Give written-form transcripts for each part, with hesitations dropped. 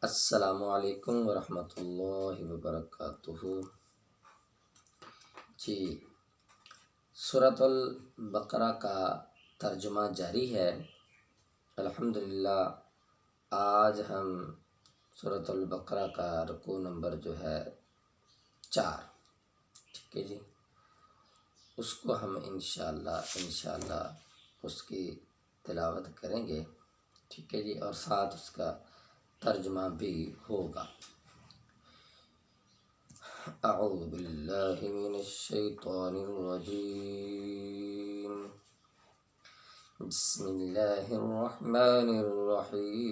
السلام علیکم ورحمۃ اللہ وبرکاتہ۔ جی، سورۃ البقرہ کا ترجمہ جاری ہے۔ الحمدللہ آج ہم سورۃ البقرہ کا رکوع نمبر جو ہے 4، ٹھیک ہے جی، اس کو ہم انشاءاللہ اس کی تلاوت کریں گے، ٹھیک ہے جی، اور ساتھ اس کا ترجمہ بھی ہوگا۔ اعوذ باللہ من الشیطان الرجیم، بسم اللہ الرحمن الرحیم۔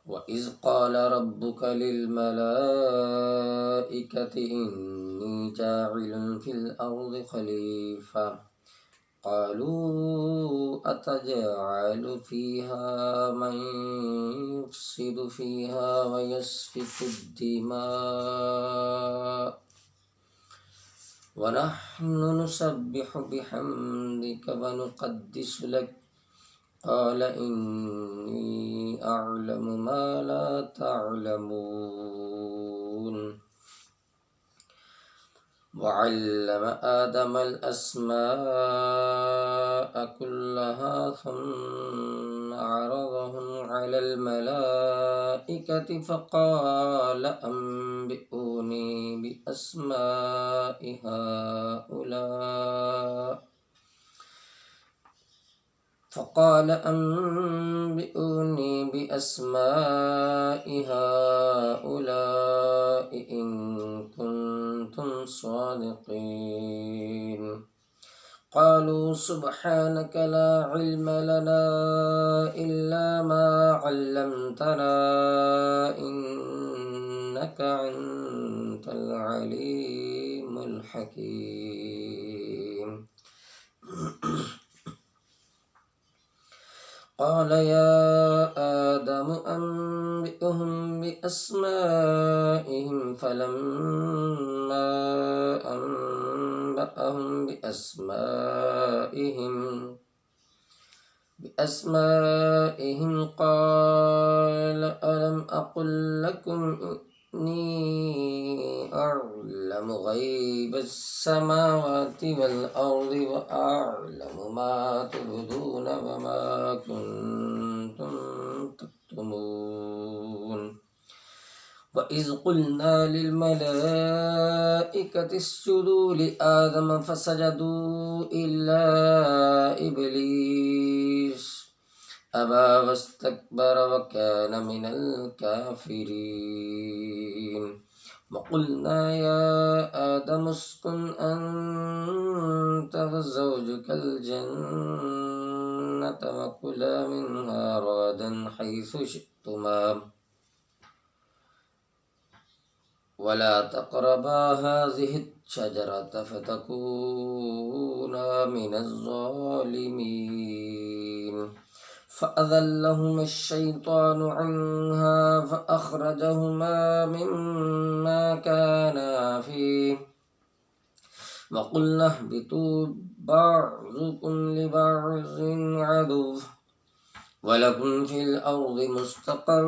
وَإِذْ قَالَ رَبُّكَ لِلْمَلَائِكَةِ إِنِّي جَاعِلٌ فِي الْأَرْضِ خَلِيفَةً قالوا أتجعل فيها من يفسد فيها ويسفك الدماء ونحن نسبح بحمدك ونقدس لك قال إني أعلم ما لا تعلمون وعلم آدم الأسماء كلها ثم عرضهم على الملائكة فقال أنبئوني بأسماء هؤلاء إن كنتم صادقين قالوا سبحانك لا علم لنا إلا ما علمتنا إنك أنت العليم الحكيم قال يا آدم أنبئهم بأسمائهم فلما أنبأهم بأسمائهم قال ألم أقل لكم إني أعلم غيب السماوات والأرض وأعلم ما تبدون وما كنتم تكتمون وإذ قلنا للملائكة اسجدوا لآدم فسجدوا إلا إبليس أبى واستكبر وكان من الكافرين وقلنا يا آدم اسكن أنت وزوجك الجنة وكلا منها رغدا حيث شئتما ولا تقربا هذه الشجرة فتكونا من الظالمين فأذلهما الشيطان عنها فأخرجهما مما كانا فيه وقلنا اهبطوا بعضكم لبعض عدو ولكم في الأرض مستقر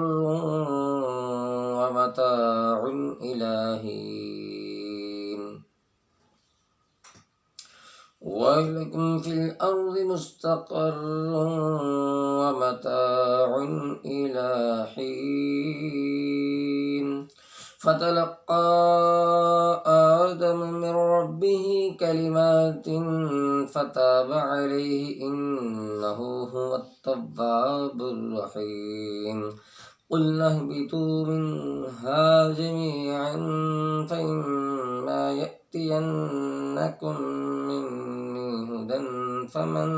ومتاع إلى حين ولكم في الأرض مستقر ومتاع إلى حين فتلقى آدم من ربه كلمات فتاب عليه إنه هو التواب الرحيم قلنا اهبطوا منها جميعا فإما يأتينكم مني هدى فمن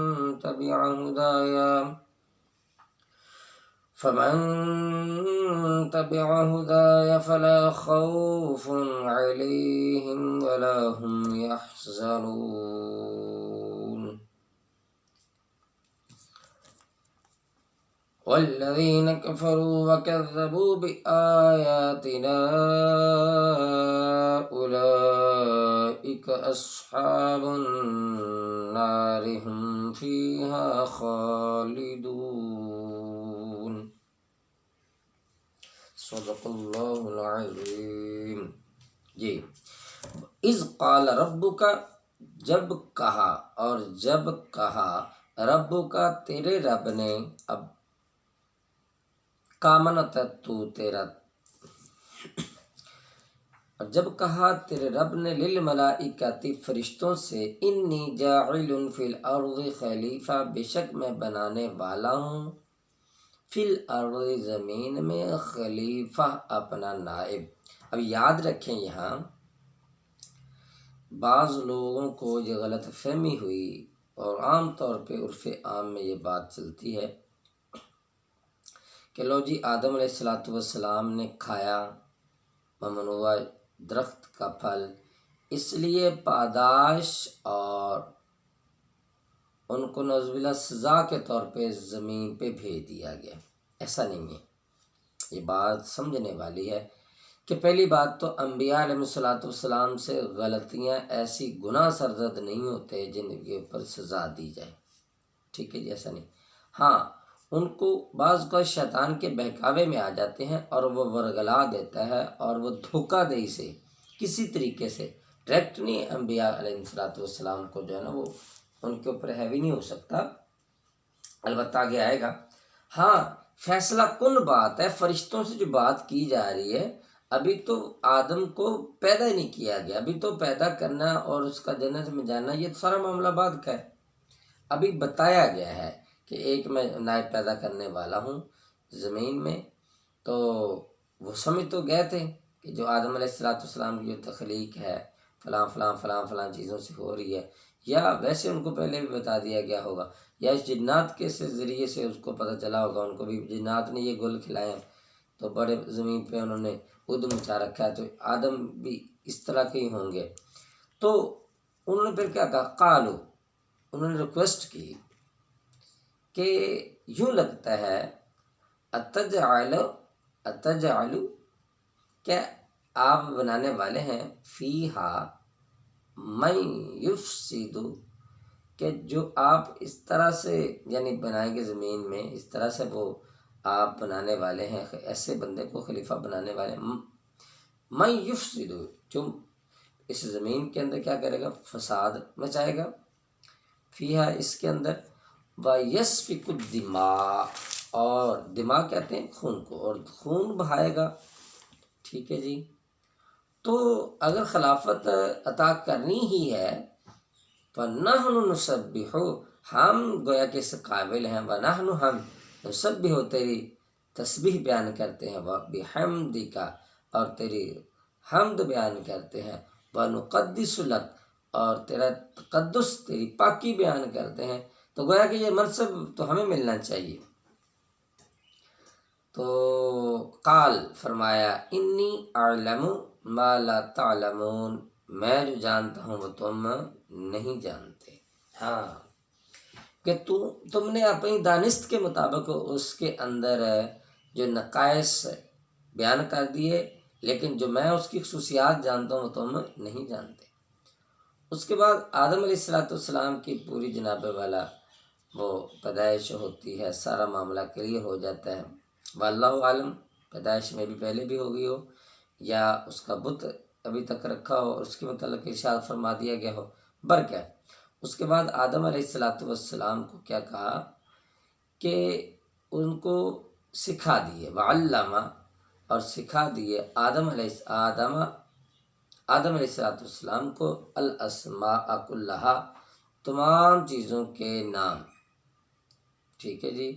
تبع هداي فلا خوف عليهم ولا هم يحزنون والذين كفروا وكذبوا بآياتنا أولئك اولئک اصحاب النار هم فیہا خالدون۔ صدق اللہ العظیم۔ جی، اذ قال ربک، جب کہا اور جب کہا، ربک تیرے رب نے، اب کامن تو تیرا، اور جب کہا تیرے رب نے للملائکۃ فرشتوں سے، انی جاعل فی الارض خلیفہ، بے شک میں بنانے والا ہوں، فی الارض زمین میں، خلیفہ اپنا نائب۔ اب یاد رکھیں یہاں بعض لوگوں کو یہ غلط فہمی ہوئی، اور عام طور پہ عرف عام میں یہ بات چلتی ہے کہ لو جی آدم علیہ السلام نے کھایا ممنوع درخت کا پھل، اس لیے پاداش اور ان کو نعوذ باللہ سزا کے طور پہ زمین پہ بھیج دیا گیا۔ ایسا نہیں ہے، یہ بات سمجھنے والی ہے کہ پہلی بات تو انبیاء علیہ السلام سے غلطیاں ایسی گناہ سرزد نہیں ہوتے جن کے اوپر سزا دی جائے، ٹھیک ہے جی، ایسا نہیں۔ ہاں، ان کو بعض کا شیطان کے بہکاوے میں آ جاتے ہیں اور وہ ورگلا دیتا ہے، اور وہ دھوکہ دہی سے کسی طریقے سے ڈائریکٹ نہیں انبیاء علیہ السلام کو جو ہے نا وہ ان کے اوپر ہیوی نہیں ہو سکتا، البتہ آگے آئے گا۔ ہاں، فیصلہ کن بات ہے، فرشتوں سے جو بات کی جا رہی ہے، ابھی تو آدم کو پیدا ہی نہیں کیا گیا، ابھی تو پیدا کرنا اور اس کا جنت میں جانا یہ سارا معاملہ بعد کا ہے۔ ابھی بتایا گیا ہے کہ ایک میں نائب پیدا کرنے والا ہوں زمین میں، تو وہ سمجھ تو گئے تھے کہ جو آدم علیہ السلام کی جو تخلیق ہے فلاں فلاں فلاں فلاں چیزوں سے ہو رہی ہے، یا ویسے ان کو پہلے بھی بتا دیا گیا ہوگا، یا اس جنات کے ذریعے سے اس کو پتہ چلا ہوگا، ان کو بھی جنات نے یہ گل کھلائے ہیں تو بڑے زمین پہ انہوں نے ادم مچا رکھا ہے، تو آدم بھی اس طرح کے ہی ہوں گے۔ تو انہوں نے پھر کیا کہا، قالو، انہوں نے ریکویسٹ کی کہ یوں لگتا ہے اتجعل، کیا آپ بنانے والے ہیں، فیہا من یفسد، کہ جو آپ اس طرح سے یعنی بنائیں گے زمین میں، اس طرح سے وہ آپ بنانے والے ہیں، ایسے بندے کو خلیفہ بنانے والے، من یفسد، جو اس زمین کے اندر کیا کرے گا، فساد مچائے گا، فیہا اس کے اندر، وَيَسْفِكُ الدِّمَاء، اور دماء کہتے ہیں خون کو، اور خون بہائے گا، ٹھیک ہے جی۔ تو اگر خلافت عطا کرنی ہی ہے فَنَحْنُ نُسَبِّحُ، ہم گویا کہ اس قابل ہیں، وَنَحْنُ، ہم، نُسَبِّحُ تیری تسبیح بیان کرتے ہیں، وَبِحَمْدِكَ، اور تیری حمد بیان کرتے ہیں، وَنُقَدِّسُ لَكَ، اور تیرا تقدس تیری پاکی بیان کرتے ہیں، تو گویا کہ یہ منصب تو ہمیں ملنا چاہیے۔ تو قال، فرمایا، انی اعلم ما لا تعلمون، میں جو جانتا ہوں وہ تم نہیں جانتے۔ ہاں، کہ تم نے اپنی دانست کے مطابق اس کے اندر جو نقائص بیان کر دیے، لیکن جو میں اس کی خصوصیات جانتا ہوں وہ تم نہیں جانتے۔ اس کے بعد آدم علیہ السلام کی پوری جناب والا وہ پیدائش ہوتی ہے، سارا معاملہ کلیئر ہو جاتا ہے، واللہ عالم، پیدائش میں بھی پہلے بھی ہو گئی ہو، یا اس کا بت ابھی تک رکھا ہو اور اس کے متعلق ارشاد فرما دیا گیا ہو، برکہ۔ اس کے بعد آدم علیہ السلام کو کیا کہا کہ ان کو سکھا دیے، وعلم، اور سکھا دیے آدم علیہ السلام کو الاسماء کلہا، تمام چیزوں کے نام، ٹھیک ہے جی،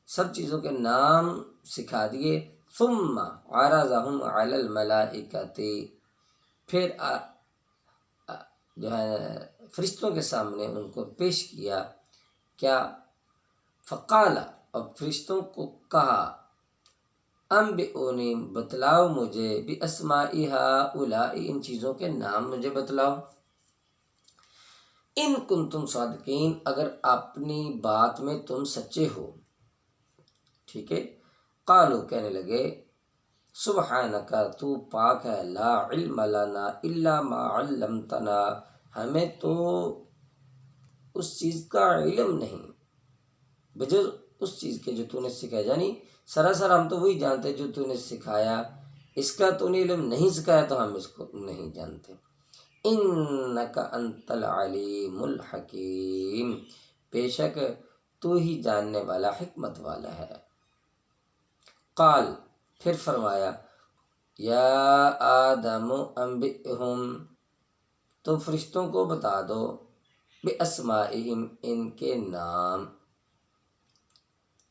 سب چیزوں کے نام سکھا دیے، ثم عرضهم علی الملائکۃ، پھر جو ہے فرشتوں کے سامنے ان کو پیش کیا، کیا، فقال، اور فرشتوں کو کہا، انبئونی، بتلاؤ مجھے، باسماء ہؤلاء، ان چیزوں کے نام مجھے بتلاؤ، ان کنتم صادقین، اگر اپنی بات میں تم سچے ہو، ٹھیک ہے۔ قالو، کہنے لگے، سبحانک تو پاک ہے، لا علم لنا الا ما علمتنا ہمیں تو اس چیز کا علم نہیں بجز اس چیز کے جو تو نے سکھایا، یعنی سراسر ہم تو وہی جانتے جو تو نے سکھایا، اس کا تو نے علم نہیں سکھایا تو ہم اس کو نہیں جانتے۔ انک انت العلیم الحکیم، بے شک تو ہی جاننے والا حکمت والا ہے۔ قال پھر فرمایا، یا آدم انبئہم تم فرشتوں کو بتا دو، باسمائہم ان کے نام۔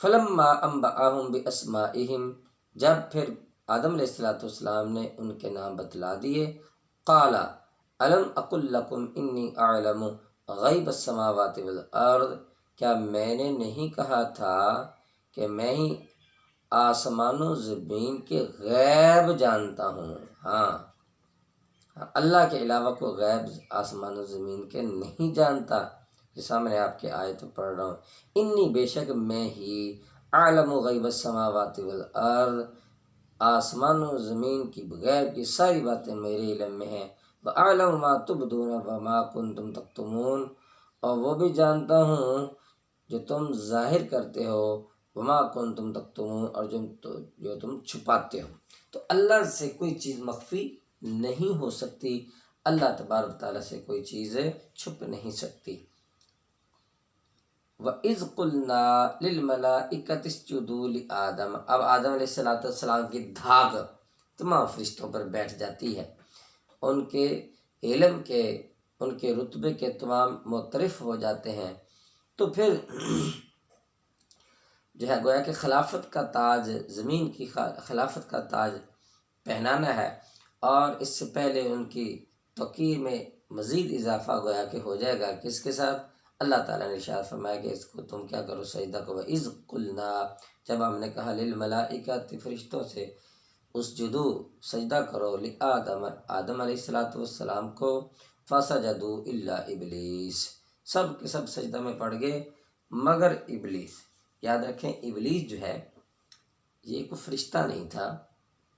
فلما انبأہم باسمائہم جب پھر آدم علیہ السلام نے ان کے نام بتلا دیے، قال الم اقل لکم انی اعلم غیب السماوات والارض کیا میں نے نہیں کہا تھا کہ میں ہی آسمان و زمین کے غیب جانتا ہوں۔ ہاں، اللہ کے علاوہ کوئی غیب آسمان و زمین کے نہیں جانتا، یہ سامنے آپ کے آیت پڑھ رہا ہوں۔ انی بے شک میں ہی عالم غیب السماوات والارض آسمان و زمین کی غیب کی ساری باتیں میرے علم میں ہیں، وَأَعْلَمُ مَا تُبْدُونَ وَمَا كُنْتُمْ تَكْتُمُونَ اور وہ بھی جانتا ہوں جو تم ظاہر کرتے ہو، وَمَا كُنْتُمْ تَكْتُمُونَ اور جو تم چھپاتے ہو۔ تو اللہ سے کوئی چیز مخفی نہیں ہو سکتی، اللہ تبارک تعالیٰ سے کوئی چیز چھپ نہیں سکتی۔ وَإِذْ قُلْنَا لِلْمَلَائِكَةِ اسْجُدُوا لِآدَمَ اب آدم علیہ السلام کی دھاگ تمام فرشتوں پر بیٹھ جاتی ہے، ان کے علم کے، ان کے رتبے کے تمام معترف ہو جاتے ہیں، تو پھر جو ہے گویا کہ خلافت کا تاج، زمین کی خلافت کا تاج پہنانا ہے، اور اس سے پہلے ان کی توقیر میں مزید اضافہ گویا کہ ہو جائے گا، کس کے ساتھ؟ اللہ تعالیٰ نے ارشاد فرمایا کہ اس کو تم کیا کرو، سجدہ کرو۔ اذ قلنا جب ہم نے کہا، للملائکۃ فرشتوں سے، اسجدو سجدہ کرو، لآدم آدم علیہ السلام کو، فسجدوا الا ابلیس سب کے سب سجدہ میں پڑ گئے مگر ابلیس۔ یاد رکھیں ابلیس جو ہے یہ کوئی فرشتہ نہیں تھا،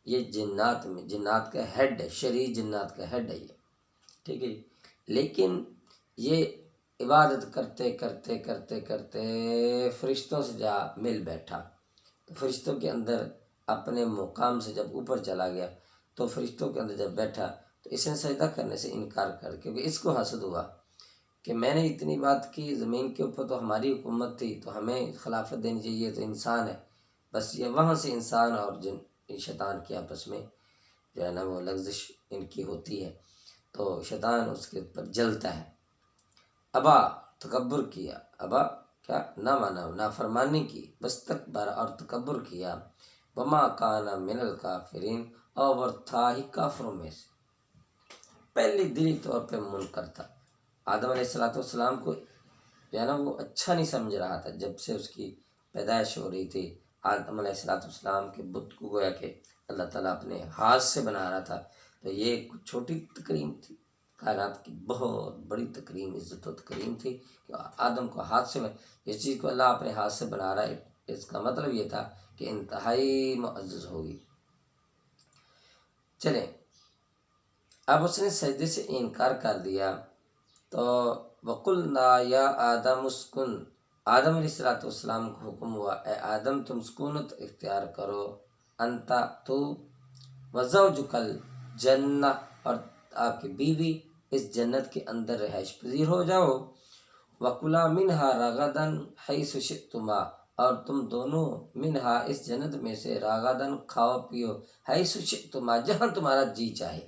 یہ جنات کا ہیڈ ہے، شریر جنات کا ہیڈ ہے یہ، ٹھیک ہے۔ لیکن یہ عبادت کرتے کرتے کرتے کرتے فرشتوں سے جا مل بیٹھا، تو فرشتوں کے اندر اپنے مقام سے جب اوپر چلا گیا تو فرشتوں کے اندر جب بیٹھا تو اس نے سجدہ کرنے سے انکار کر، کیونکہ اس کو حسد ہوا کہ میں نے اتنی بات کی، زمین کے اوپر تو ہماری حکومت تھی تو ہمیں خلافت دینی چاہیے، تو انسان ہے بس، یہ وہاں سے انسان اور جن شیطان کے آپس میں جو ہے نا وہ لغزش ان کی ہوتی ہے، تو شیطان اس کے اوپر جلتا ہے۔ ابا تکبر کیا، ابا کیا نہ مانا، نافرمانی کی، بستکبر اور تکبر کیا، وما کان من الکافرین اور وہ تھا ہی کافروں میں سے، پہلے دلی طور پہ منکر تھا۔ آدم علیہ السلام کو جو ہے نا وہ اچھا نہیں سمجھ رہا تھا، جب سے اس کی پیدائش ہو رہی تھی آدم علیہ السلام کے بت کو گویا کہ اللہ تعالیٰ اپنے ہاتھ سے بنا رہا تھا، تو یہ کچھ چھوٹی تکریم تھی، کائنات کی بہت بڑی تکریم، عزت و تکریم تھی کہ آدم کو ہاتھ سے اس چیز کو اللہ اپنے ہاتھ سے بنا رہا ہے، اس کا مطلب یہ تھا کہ انتہائی معزز ہوگی۔ چلیں، اب اس نے سجدے سے انکار کر دیا، تو وَقُلْنَا يَا آدَمُ اسْكُنْ آدم علیہ السلام کو حکم ہوا، اے آدم تم سکونت اختیار کرو، انت تو، وزوجک الجنہ اور آپ کی بیوی اس جنت کے اندر رہائش پذیر ہو جاؤ، وَكُلَا مِنْهَا رَغَدًا حَيْثُ شِئْتُمَا اور تم دونوں منہا اس جنت میں سے راغدن کھاؤ پیو، حَيْثُ شِئْتُمَا جہاں تمہارا جی چاہے،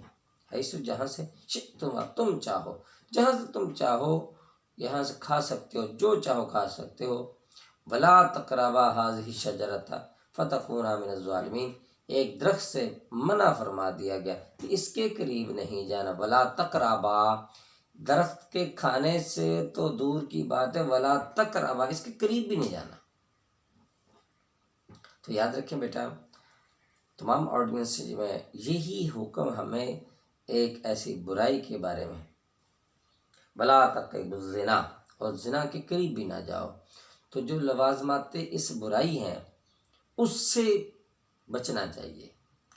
حیث جہاں سے، شئتما تم چاہو، جہاں سے تم چاہو یہاں سے کھا سکتے ہو، جو چاہو کھا سکتے ہو، ولا تقربا هذه الشجرة فتكونا من الظالمین ایک درخت سے منع فرما دیا گیا کہ اس کے قریب نہیں جانا، ولا تقربا درخت کے کھانے سے تو دور کی بات ہے، ولا تقربا اس کے قریب بھی نہیں جانا۔ تو یاد رکھیں بیٹا، تمام آڈینس میں یہی حکم ہمیں ایک ایسی برائی کے بارے میں، بلا تقربوا الزنا اور زنا کے قریب بھی نہ جاؤ، تو جو لوازمات اس برائی ہیں اس سے بچنا چاہیے،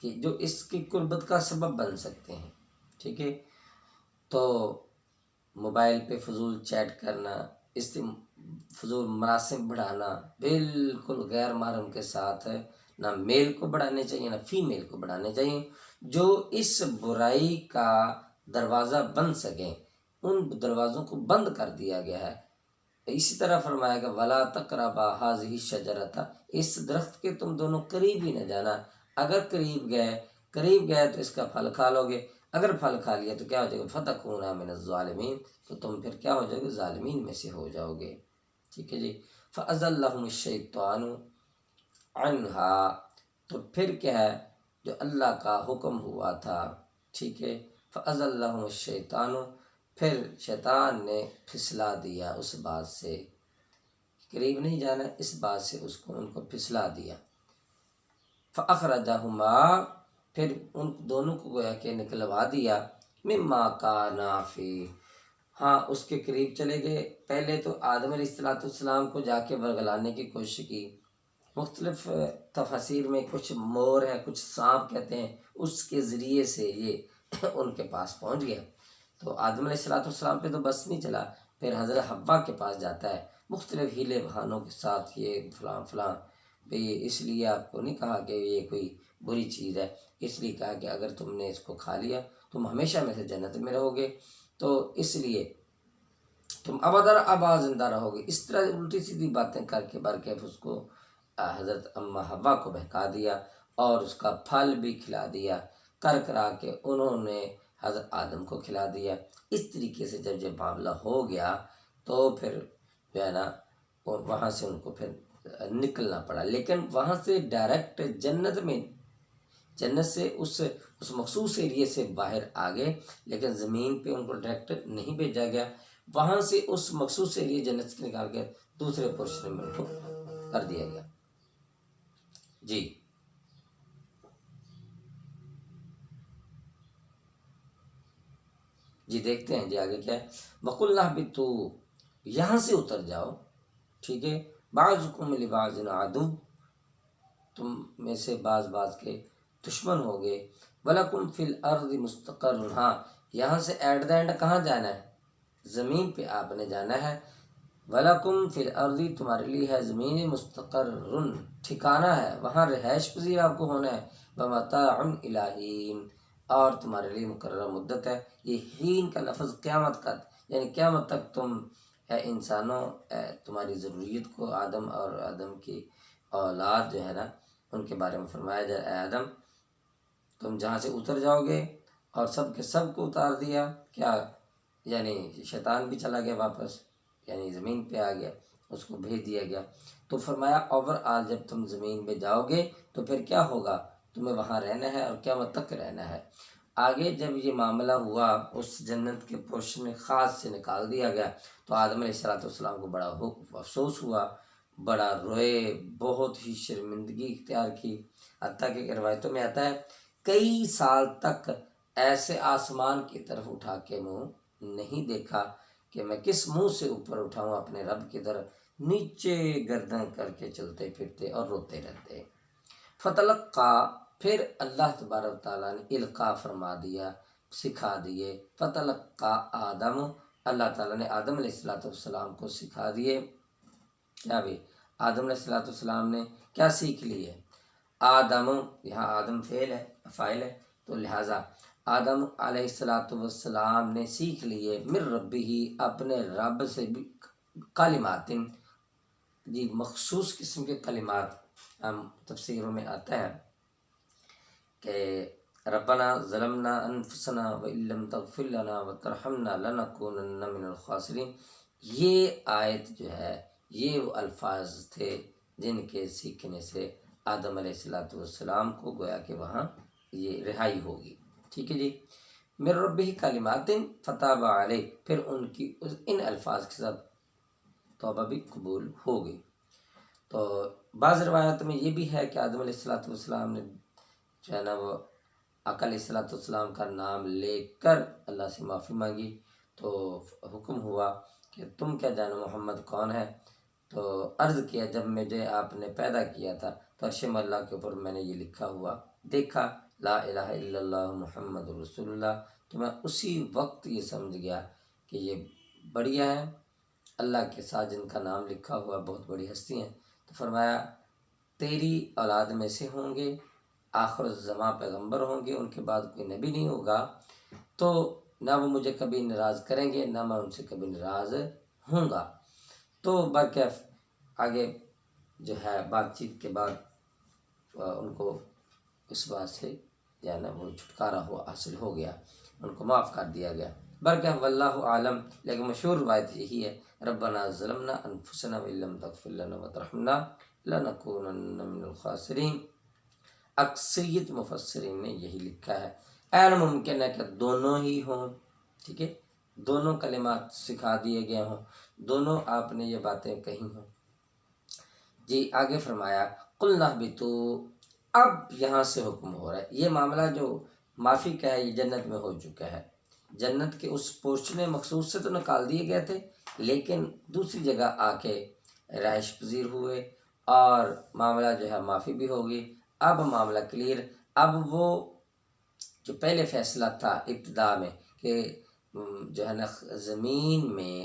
کہ جو اس کی قربت کا سبب بن سکتے ہیں، ٹھیک ہے۔ تو موبائل پہ فضول چیٹ کرنا، فضول مراسم بڑھانا بالکل غیر محرم کے ساتھ ہے، نہ میل کو بڑھانے چاہیے نہ فیمیل کو بڑھانے چاہیے۔ جو اس برائی کا دروازہ بن سکیں ان دروازوں کو بند کر دیا گیا ہے۔ اسی طرح فرمایا کہ وَلَا تَقْرَبَا هَٰذِهِ الشَّجَرَةَ، اس درخت کے تم دونوں قریب ہی نہ جانا، اگر قریب گئے تو اس کا پھل کھا لو گے، اگر پھل کھا لیا تو کیا ہو جائے گا، فَتَكُونَا مِنَ الظَّالِمِينَ، تو تم پھر کیا ہو جاؤ گے، ظالمین میں سے ہو جاؤ گے، ٹھیک ہے جی۔ فَأَزَلَّهُمُ الشَّيْطَانُ عَنْهَا، تو پھر کیا ہے، جو اللہ کا حکم ہوا تھا، ٹھیک ہے، فَأَزَلَّهُمُ الشَّيْطَانُ، پھر شیطان نے پھسلا دیا اس بات سے، قریب نہیں جانا، اس بات سے ان کو پھسلا دیا۔ فَأَخْرَجَهُمَا، پھر ان دونوں کو گویا کہ نکلوا دیا، مِمَّا كَانَا فِيهِ، ہاں اس کے قریب چلے گئے۔ پہلے تو آدم علیہ السلام کو جا کے ورگلانے کی کوشش کی، مختلف تفاسیر میں کچھ مور ہے کچھ سانپ کہتے ہیں، اس کے ذریعے سے یہ ان کے پاس پہنچ گیا۔ تو آدم علیہ السلام پہ تو بس نہیں چلا، پھر حضرت حوا کے پاس جاتا ہے مختلف ہیلے بہانوں کے ساتھ، یہ فلاں فلاں بھئی، اس لیے آپ کو نہیں کہا کہ یہ کوئی بری چیز ہے، اس لیے کہا کہ اگر تم نے اس کو کھا لیا تم ہمیشہ میں سے جنت میں رہو گے، تو اس لیے تم ابداً آباد زندہ رہو گے۔ اس طرح الٹی سیدھی باتیں کر کے برکیف اس کو حضرت اماں حوا کو بہکا دیا اور اس کا پھل بھی کھلا دیا، کرا کے انہوں نے حضرت آدم کو کھلا دیا۔ اس طریقے سے جب یہ معاملہ ہو گیا تو پھر جو ہے نا وہاں سے ان کو پھر نکلنا پڑا، لیکن وہاں سے ڈائریکٹ جنت سے اس مخصوص ایریے سے باہر آ گئے، لیکن زمین پہ ان کو ڈائریکٹ نہیں بھیجا گیا، وہاں سے اس مخصوص ایریے جنت سے نکال کے دوسرے پورشن میں ان کو کر دیا گیا۔ جی دیکھتے ہیں جی آگے کیا ہے۔ وَقُلْنَا اهْبِطُوا، یہاں سے اتر جاؤ، ٹھیک ہے، بَعْضُكُمْ لِبَعْضٍ عَدُوٌّ، تم میں سے بعض کے دشمن ہو گئے، وَلَكُمْ فِي الْأَرْضِ مُسْتَقَرٌّ، ہاں یہاں سے ایٹ دا اینڈ کہاں جانا ہے، زمین پہ آپ نے جانا ہے، وَلَكُمْ فِي الْأَرْضِ، تمہارے لیے ہے زمین، مُسْتَقَرٌّ، ٹھکانہ ہے، وہاں رہائش پذیر آپ کو ہونا ہے، وَمَتَاعٌ إِلَىٰ حِینٍ، اور تمہارے لیے مقررہ مدت ہے۔ یہ حین کا لفظ قیامت کا، یعنی قیامت تک تم انسانوں تمہاری ضروریت کو، آدم اور آدم کی اولاد جو ہے نا ان کے بارے میں فرمایا جائے، اے آدم تم جہاں سے اتر جاؤ گے، اور سب کے سب کو اتار دیا، کیا یعنی شیطان بھی چلا گیا واپس، یعنی زمین پہ آ گیا، اس کو بھیج دیا گیا۔ تو فرمایا اوور آل جب تم زمین پہ جاؤ گے تو پھر کیا ہوگا، تمہیں وہاں رہنا ہے اور قیامت تک رہنا ہے۔ آگے جب یہ معاملہ ہوا اس جنت کے پورشن خاص سے نکال دیا گیا تو آدم علیہ السلام کو بڑا افسوس ہوا، بڑا روئے، بہت ہی شرمندگی اختیار کی، حتیٰ کہ روایتوں میں آتا ہے کئی سال تک ایسے آسمان کی طرف اٹھا کے منہ نہیں دیکھا کہ میں کس منہ سے اوپر اٹھاؤں اپنے رب کی طرف، نیچے گردن کر کے چلتے پھرتے اور روتے رہتے۔ فتلقا، پھر اللہ تبارک تعالیٰ نے القاء فرما دیا، سکھا دیے، فتلقا آدم، اللہ تعالیٰ نے آدم علیہ السلام کو سکھا دیے، کیا بھی آدم علیہ السلام نے کیا سیکھ لی ہے، آدم، یہاں آدم فاعل ہے تو لہٰذا آدم علیہ السلام نے سیکھ لیے من ربہ، اپنے رب سے بھی، کلمات، جی مخصوص قسم کے کلمات، ہم تفسیروں میں آتا ہے کہ ربنا ظلمنا انفسنا وان لم تغفر لنا وترحمنا لنکونن من الخاسرین، یہ آیت جو ہے یہ وہ الفاظ تھے جن کے سیکھنے سے آدم علیہ السلام کو گویا کہ وہاں یہ رہائی ہوگی، ٹھیک ہے جی۔ من ربہ کلمات فتاب علیہ، پھر ان کی ان الفاظ کے ساتھ توبہ بھی قبول ہو گئی۔ تو بعض روایت میں یہ بھی ہے کہ آدم علیہ السلام نے جو ہے نا وہ آقا علیہ السلام کا نام لے کر اللہ سے معافی مانگی، تو حکم ہوا کہ تم کیا جانو محمد کون ہے، تو عرض کیا جب مجھے آپ نے پیدا کیا تھا تو عرش اللہ کے اوپر میں نے یہ لکھا ہوا دیکھا لا الہ الا اللہ محمد رسول اللہ، تو میں اسی وقت یہ سمجھ گیا کہ یہ بڑھیا ہے، اللہ کے ساتھ جن کا نام لکھا ہوا بہت بڑی ہستی ہیں۔ تو فرمایا تیری اولاد میں سے ہوں گے، آخر الزماں پیغمبر ہوں گے، ان کے بعد کوئی نبی نہیں ہوگا، تو نہ وہ مجھے کبھی ناراض کریں گے نہ میں ان سے کبھی ناراض ہوں گا۔ تو برکیف آگے جو ہے بات چیت کے بعد ان کو اس بات سے یعنی وہ چھٹکارا حاصل ہو گیا، ان کو معاف کر دیا گیا۔ برکیف واللہ عالم، لیکن مشہور روایت یہی ہے ربنا ظلمنا انفسنا وان لم تغفر لنا وترحمنا لنکونن من الخاسرین۔ اکثریت مفسرین نے یہی لکھا ہے۔ عین ممکن ہے کہ دونوں ہی ہوں، ٹھیک ہے، دونوں کلمات سکھا دیے گئے ہوں، دونوں آپ نے یہ باتیں کہی ہوں۔ جی آگے فرمایا قلنا اہبطوا، اب یہاں سے حکم ہو رہا ہے، یہ معاملہ جو معافی کا ہے یہ جنت میں ہو چکا ہے، جنت کے اس پورشن مخصوص سے تو نکال دیے گئے تھے، لیکن دوسری جگہ آ کے رہائش پذیر ہوئے اور معاملہ جو ہے معافی بھی ہوگی۔ اب معاملہ کلیئر، اب وہ جو پہلے فیصلہ تھا ابتدا میں کہ جو ہے نا زمین میں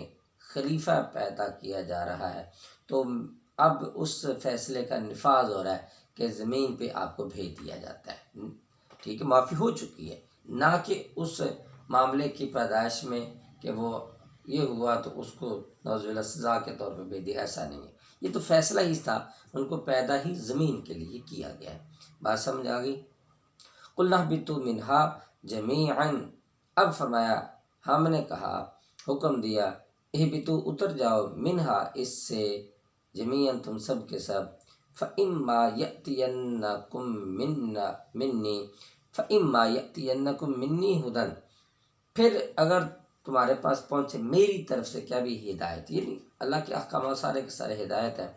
خلیفہ پیدا کیا جا رہا ہے، تو اب اس فیصلے کا نفاذ ہو رہا ہے کہ زمین پہ آپ کو بھیج دیا جاتا ہے، ٹھیک ہے، معافی ہو چکی ہے، نہ کہ اس معاملے کی پیدائش میں کہ وہ یہ ہوا تو اس کو نعوذ باللہ سزا کے طور پہ بھیج دیا، ایسا نہیں ہے، یہ تو فیصلہ ہی تھا، ان کو پیدا ہی زمین کے لیے کیا گیا ہے۔ بات سمجھ آ گئی؟ قلنا اہبطوا منہا جمیعا، اب فرمایا ہم نے کہا، حکم دیا اہبطوا اتر جاؤ، منہا اس سے، جمیعا تم سب کے سب، فإما یأتینکم منی فإما یأتینکم منی ہدی، پھر اگر تمہارے پاس پہنچے میری طرف سے کیا بھی ہدایت، یعنی اللہ کے احکامات سارے کے سارے ہدایت ہیں،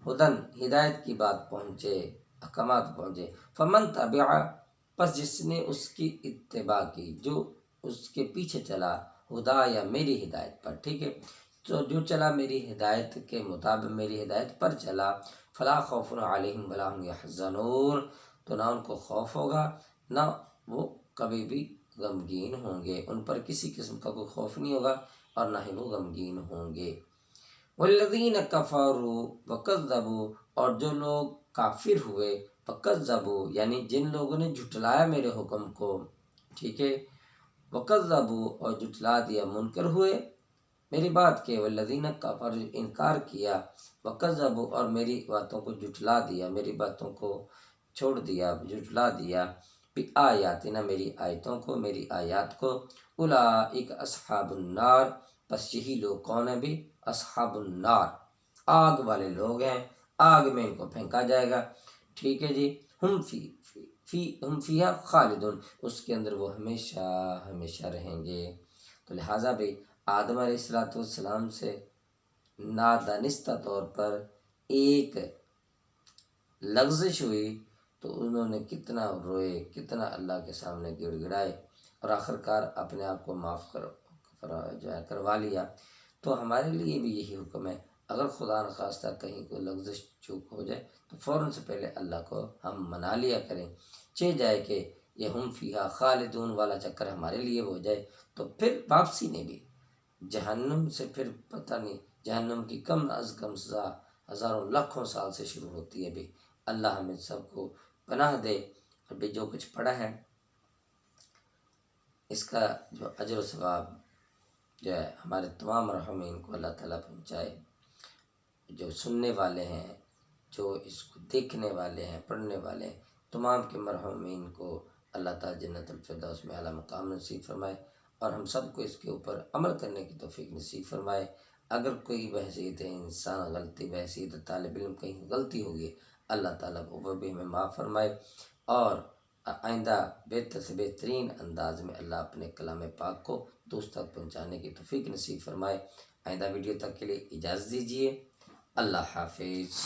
ہدن ہدایت کی بات پہنچے، احکامات پہنچے، فمن تبع، پس جس نے اس کی اتباع کی، جو اس کے پیچھے چلا، ہدا یا میری ہدایت پر، ٹھیک ہے، تو جو چلا میری ہدایت کے مطابق، میری ہدایت پر چلا، فلا خوف علیہم ولا هم یحزنون، تو نہ ان کو خوف ہوگا نہ وہ کبھی بھی غمگین ہوں گے، ان پر کسی قسم کا کوئی خوف نہیں ہوگا اور نہ ہی وہ غمگین ہوں گے۔ والذین کفروا وکذبوا، اور جو لوگ کافر ہوئے، وکذبوا یعنی جن لوگوں نے جھٹلایا میرے حکم کو، ٹھیک ہے، وکذبوا اور جھٹلا دیا، منکر ہوئے میری بات کے، والذین کفروا انکار کیا، وکذبوا اور میری باتوں کو جھٹلا دیا، میری باتوں کو چھوڑ دیا، جھٹلا دیا، بآیاتنا میری آیتوں کو، میری آیات کو، اولئک اصحاب النار، بس یہی لوگ کون ہیں بھی؟ اصحاب النار، آگ والے لوگ ہیں، آگ میں ان کو پھینکا جائے گا، ٹھیک ہے جی، ہم فیہا خالدون، اس کے اندر وہ ہمیشہ ہمیشہ رہیں گے۔ تو لہٰذا بھی آدم علیہ السلام سے نادانستہ طور پر ایک لغزش ہوئی تو انہوں نے کتنا روئے، کتنا اللہ کے سامنے گڑ گڑائے اور آخرکار اپنے آپ کو معاف کروا لیا۔ تو ہمارے لیے بھی یہی حکم ہے، اگر خدا نخواستہ کہیں کوئی لغزش چوک ہو جائے تو فوراً سے پہلے اللہ کو ہم منا لیا کریں، جائے کہ یہ ہم فیہا خالدون والا چکر ہمارے لیے ہو جائے، تو پھر واپسی نے بھی جہنم سے پھر پتہ نہیں، جہنم کی کم از کم سزا ہزاروں لاکھوں سال سے شروع ہوتی ہے بھی۔ اللہ ہمیں سب کو پناہ دے، اور بھی جو کچھ پڑھا ہے اس کا جو اجر و ثواب جو ہے ہمارے تمام مرحومین کو اللہ تعالیٰ پہنچائے، جو سننے والے ہیں، جو اس کو دیکھنے والے ہیں، پڑھنے والے ہیں، تمام کے مرحومین کو اللہ تعالیٰ جنت الفردوس میں اعلیٰ مقام نصیب فرمائے، اور ہم سب کو اس کے اوپر عمل کرنے کی توفیق نصیب فرمائے۔ اگر کوئی بحیثیت انسان غلطی، بحیثیت طالب علم کہیں غلطی ہوگی، اللہ تعالیٰ وہ بھی ہمیں معاف فرمائے، اور آئندہ بہتر سے بہترین انداز میں اللہ اپنے کلام پاک کو دوست تک پہنچانے کی توفیق نصیب فرمائے۔ آئندہ ویڈیو تک کے لیے اجازت دیجیے، اللہ حافظ۔